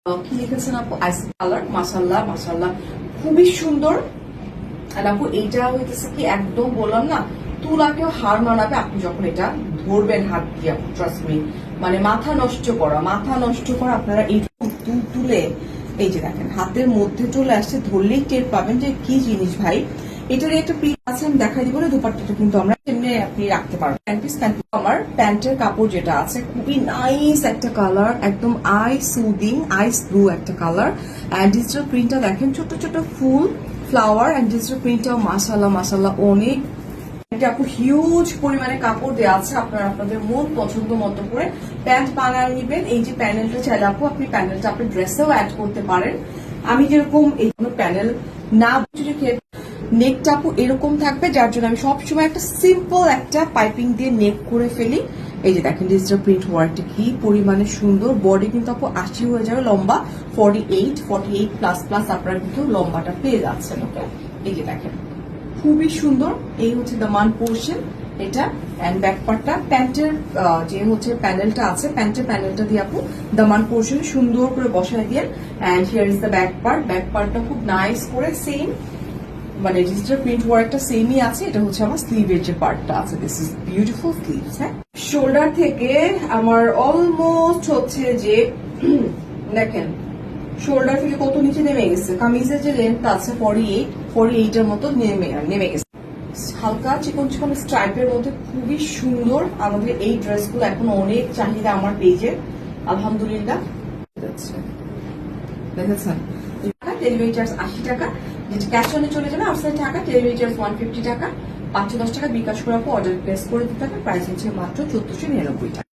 কি লিখেছেন আপু? আইস কালার। মাশাআল্লাহ মাশাআল্লাহ, খুবই সুন্দর। আর আপু এইটা হইতেছে কি, একদম বললাম না, তুলাকেও হার মানাবে আপনি যখন এটা ধরবেন হাত দিয়ে। ট্রাস্ট মি, মানে মাথা নষ্ট করা আপনারা এই তুলে, এই যে দেখেন হাতের মধ্যে চলে আসছে, ধরলেই টের পাবেন যে কি জিনিস ভাই। এটার একটা পিস আছে, আমি দেখাই দিব না। দুপাট্টাটা কিন্তু আমরা এমনি আপনি রাখতে পারবেন। আমার প্যান্টের কাপড় যেটা আছে, খুবই নাইস একটা কালার, একদম আই সুদিং আইস ব্লু একটা কালার। এন্ড ডিজিটাল প্রিন্টটা দেখেন, ছোট ছোট ফুল ফ্লাওয়ার। এন্ড ডিজিটাল প্রিন্টটাও মাশাআল্লাহ মাশাআল্লাহ অনেক। এটা আপু হিউজ পরিমাণে কাপড় দেওয়া আছে, আপনারা আপনাদের মন পছন্দ মতো করে প্যান্ট বানায় নিবেন। এই যে প্যানেলটা চাইলে আপু আপনি প্যানেলটা আপনার ড্রেসেও অ্যাড করতে পারেন। আমি যেরকম এই প্যানেল না রেখে, নেকটা আপু এরকম থাকবে, যার জন্য আমি সবসময় একটা সিম্পল একটা পাইপিং দিয়ে নেক করে ফেলি। এই যে দেখেন ডিজিটাল প্রিন্ট ওয়ার্কটা কি পরিমাণে সুন্দর। বডি কিন্তু আপু 80 হয়ে যাবে, লম্বা 48 প্লাস প্লাস আপনারা কিন্তু লম্বাটা পেয়ে যাচ্ছেন। ওকে, এই যে দেখেন খুবই সুন্দর। এই হচ্ছে দামান পোর্শন এটা। এন্ড ব্যাক পার্টটা প্যান্টের যে হচ্ছে প্যানেলটা আছে, প্যান্টের প্যানেলটা দিয়ে আপু দামান পোর্শন সুন্দর করে বসায় দিয়ে। And here is the back part. Back পার্টটা খুব নাইস করে সেম, মানে ডিজিটাল প্রিন্ট ওয়ার্কটা সেমই আছে। এটা হচ্ছে আমার স্লিভের যে পার্টটা আছে, দিস ইজ বিউটিফুল স্লিভস। হ্যাঁ, শোল্ডার থেকে আমার অলমোস্ট হচ্ছে যে দেখেন শোল্ডার থেকে কত নিচে নেমে গেছে। কামিজের যে লেন্থ আছে 48 এর মতো নেমে গেছে। হালকা চিকন চিকন স্ট্রাইপের মধ্যে খুবই সুন্দর। আমাদের এই ড্রেসগুলো এখন অনেক চাহিদা আমার পেজে, আলহামদুলিল্লাহ। দেখেছেন, ডেলিভারি চার্জ 80 টাকা, যেটা ক্যাশ অনে চলে যাবে। আউটসাইড টাকা ডেলিভারি চার্জ 150 টাকা। 510 টাকা বিকাশ করে অর্ডার প্লেস করে দিতে হবে। প্রাইস হচ্ছে মাত্র 1499 টাকা।